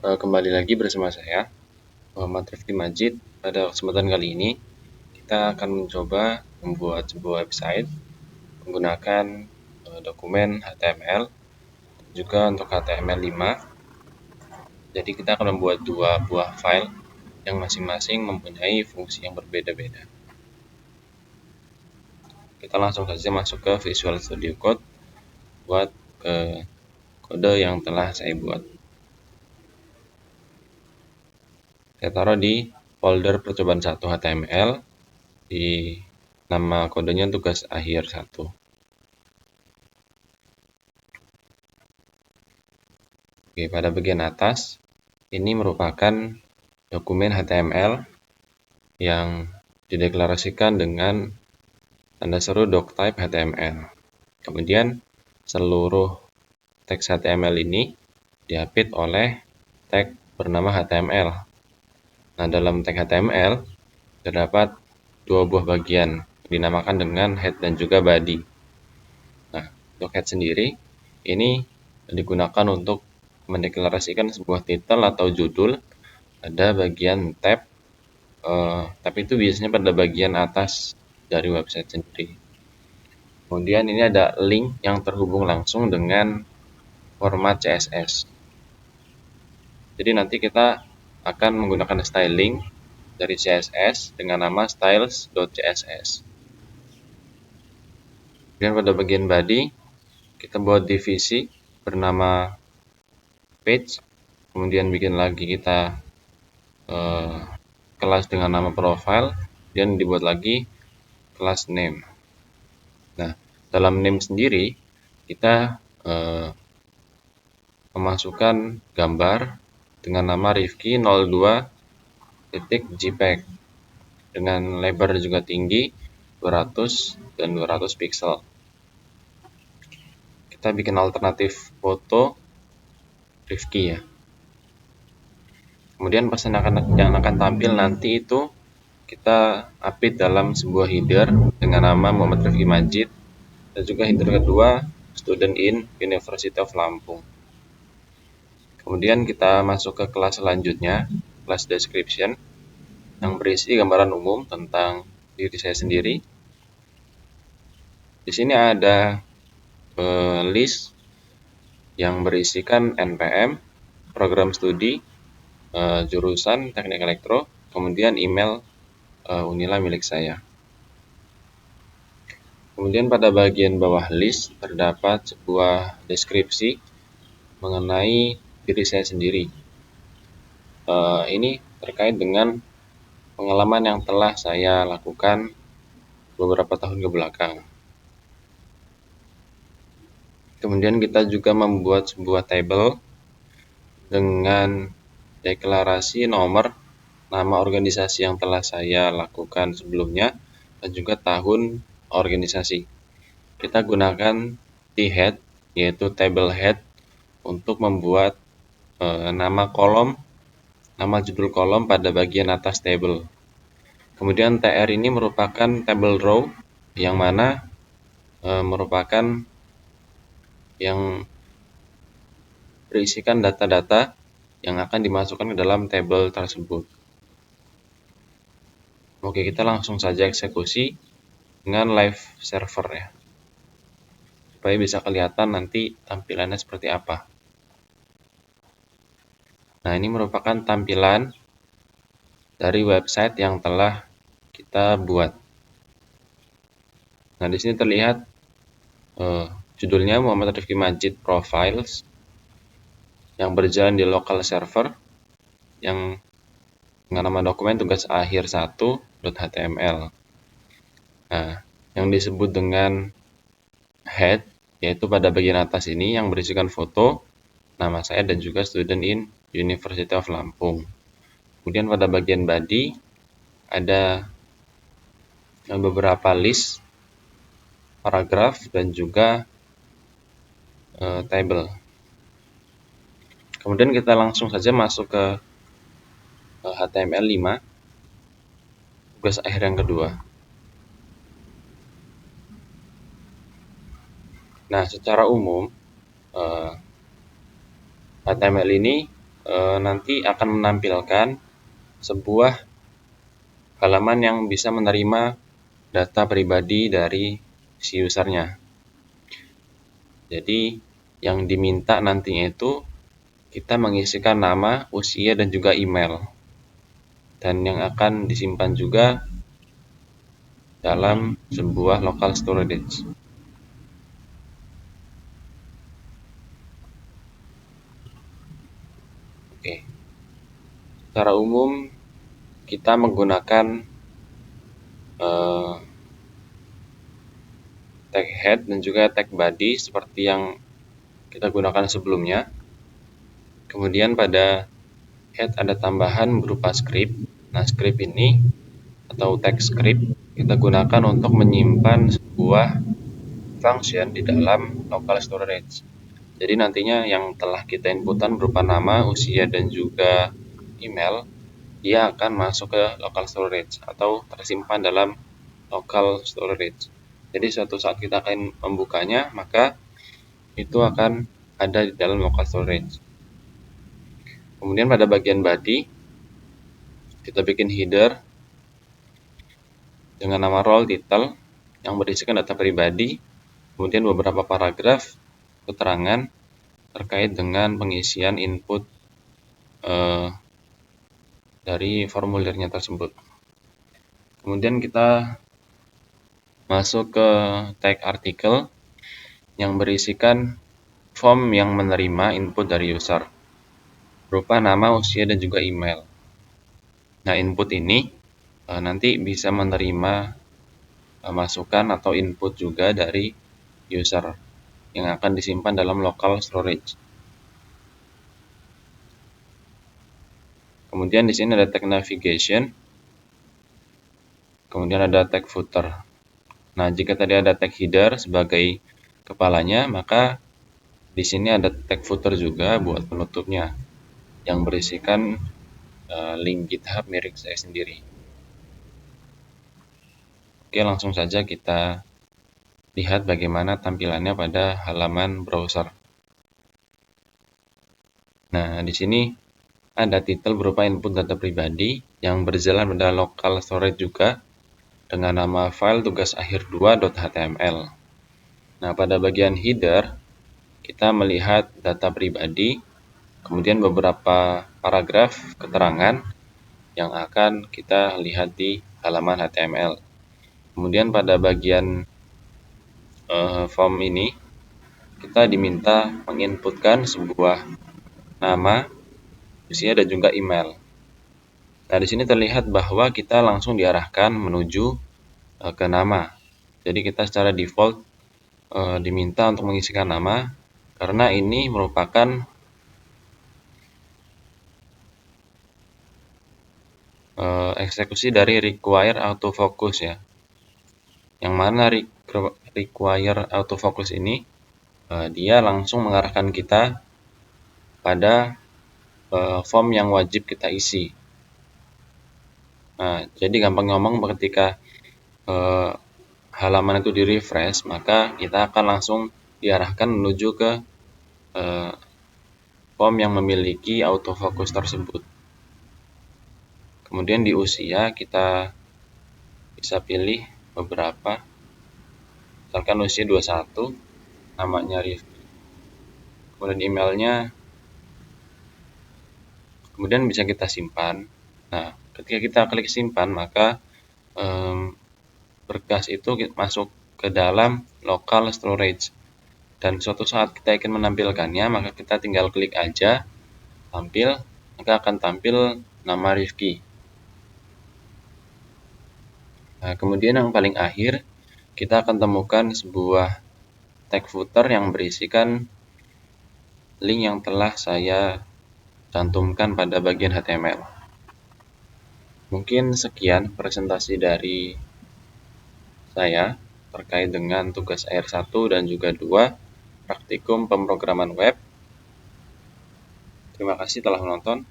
Kembali lagi bersama saya, Muhammad Rifki Majid. Pada kesempatan kali ini, kita akan mencoba membuat sebuah website menggunakan dokumen HTML, juga untuk HTML5. Jadi kita akan membuat dua buah file yang masing-masing mempunyai fungsi yang berbeda-beda. Kita langsung saja masuk ke Visual Studio Code buat kode yang telah saya buat. Saya taruh di folder percobaan 1 HTML, di nama kodenya tugas akhir 1. Oke, pada bagian atas ini merupakan dokumen HTML yang dideklarasikan dengan tanda seru doctype HTML. Kemudian seluruh teks HTML ini diapit oleh tag bernama HTML. Nah, dalam tag HTML terdapat dua buah bagian dinamakan dengan head dan juga body. Nah, untuk head sendiri ini digunakan untuk mendeklarasikan sebuah titel atau judul pada bagian tab, tapi itu biasanya pada bagian atas dari website sendiri. Kemudian ini ada link yang terhubung langsung dengan format CSS. Jadi nanti kita akan menggunakan styling dari CSS dengan nama styles.css. Kemudian pada bagian body kita buat divisi bernama page, kemudian bikin lagi kita kelas dengan nama profile, dan dibuat lagi kelas name. Nah, dalam name sendiri kita memasukkan gambar dengan nama Rifki02.jpg dengan lebar juga tinggi 200 dan 200 pixel. Kita bikin alternatif foto Rifki ya. Kemudian pesan yang akan tampil nanti itu kita update dalam sebuah header dengan nama Muhammad Rifki Majid, dan juga header kedua Student in University of Lampung. Kemudian kita masuk ke kelas selanjutnya, kelas description, yang berisi gambaran umum tentang diri saya sendiri. Di sini ada list yang berisikan NPM, program studi, jurusan teknik elektro, kemudian email Unila milik saya. Kemudian pada bagian bawah list terdapat sebuah deskripsi mengenai diri saya sendiri. Ini terkait dengan pengalaman yang telah saya lakukan beberapa tahun ke belakang. Kemudian kita juga membuat sebuah table dengan deklarasi nomor nama organisasi yang telah saya lakukan sebelumnya dan juga tahun organisasi. Kita gunakan T-head, yaitu table head, untuk membuat nama kolom, nama judul kolom pada bagian atas table. Kemudian TR ini merupakan table row, yang mana merupakan yang berisikan data-data yang akan dimasukkan ke dalam table tersebut. Oke, kita langsung saja eksekusi dengan live server ya, supaya bisa kelihatan nanti tampilannya seperti apa. Nah, ini merupakan tampilan dari website yang telah kita buat. Nah, di sini terlihat judulnya Muhammad Rifki Majid Profiles yang berjalan di local server yang dengan nama dokumen tugas akhir 1.html. Nah, yang disebut dengan head yaitu pada bagian atas ini yang berisikan foto, nama saya, dan juga student in University of Lampung. Kemudian pada bagian body ada beberapa list, paragraf, dan juga table. Kemudian kita langsung saja masuk ke HTML5, tugas akhir yang kedua. Nah, secara umum HTML ini nanti akan menampilkan sebuah halaman yang bisa menerima data pribadi dari si usernya. Jadi yang diminta nantinya itu kita mengisikan nama, usia, dan juga email. Dan yang akan disimpan juga dalam sebuah local storage. Oke. Secara umum kita menggunakan tag head dan juga tag body seperti yang kita gunakan sebelumnya. Kemudian pada head ada tambahan berupa script. Nah, script ini atau tag script kita gunakan untuk menyimpan sebuah function di dalam local storage. Jadi nantinya yang telah kita inputan berupa nama, usia, dan juga email, dia akan masuk ke local storage atau tersimpan dalam local storage. Jadi suatu saat kita akan membukanya, maka itu akan ada di dalam local storage. Kemudian pada bagian body, kita bikin header dengan nama role title yang berisikan data pribadi, kemudian beberapa paragraf keterangan terkait dengan pengisian input dari formulirnya tersebut. Kemudian kita masuk ke tag artikel yang berisikan form yang menerima input dari user berupa nama, usia, dan juga email. Nah, input ini nanti bisa menerima masukan atau input juga dari user yang akan disimpan dalam local storage. Kemudian di sini ada tag navigation, kemudian ada tag footer. Nah, jika tadi ada tag header sebagai kepalanya, maka di sini ada tag footer juga buat penutupnya yang berisikan link GitHub milik saya sendiri. Oke, langsung saja kita lihat bagaimana tampilannya pada halaman browser. Nah, di sini ada titel berupa input data pribadi yang berjalan pada local storage juga dengan nama file tugas akhir 2.html. Nah, pada bagian header kita melihat data pribadi, kemudian beberapa paragraf keterangan yang akan kita lihat di halaman HTML. Kemudian pada bagian form ini kita diminta menginputkan sebuah nama, usia, dan juga email. Nah, di sini terlihat bahwa kita langsung diarahkan menuju ke nama. Jadi kita secara default diminta untuk mengisikan nama karena ini merupakan eksekusi dari require autofocus ya. Yang mana require autofocus ini dia langsung mengarahkan kita pada form yang wajib kita isi. Nah, jadi gampang ngomong ketika halaman itu di refresh, maka kita akan langsung diarahkan menuju ke form yang memiliki autofocus tersebut. Kemudian di usia kita bisa pilih beberapa, misalkan usia 21, namanya Rifki, kemudian emailnya, kemudian bisa kita simpan. Nah, ketika kita klik simpan, maka berkas itu masuk ke dalam local storage. Dan suatu saat kita ingin menampilkannya, maka kita tinggal klik aja, tampil, maka akan tampil nama Rifki. Nah, kemudian yang paling akhir, kita akan temukan sebuah tag footer yang berisikan link yang telah saya cantumkan pada bagian HTML. Mungkin sekian presentasi dari saya terkait dengan tugas akhir 1 dan juga 2, praktikum pemrograman web. Terima kasih telah menonton.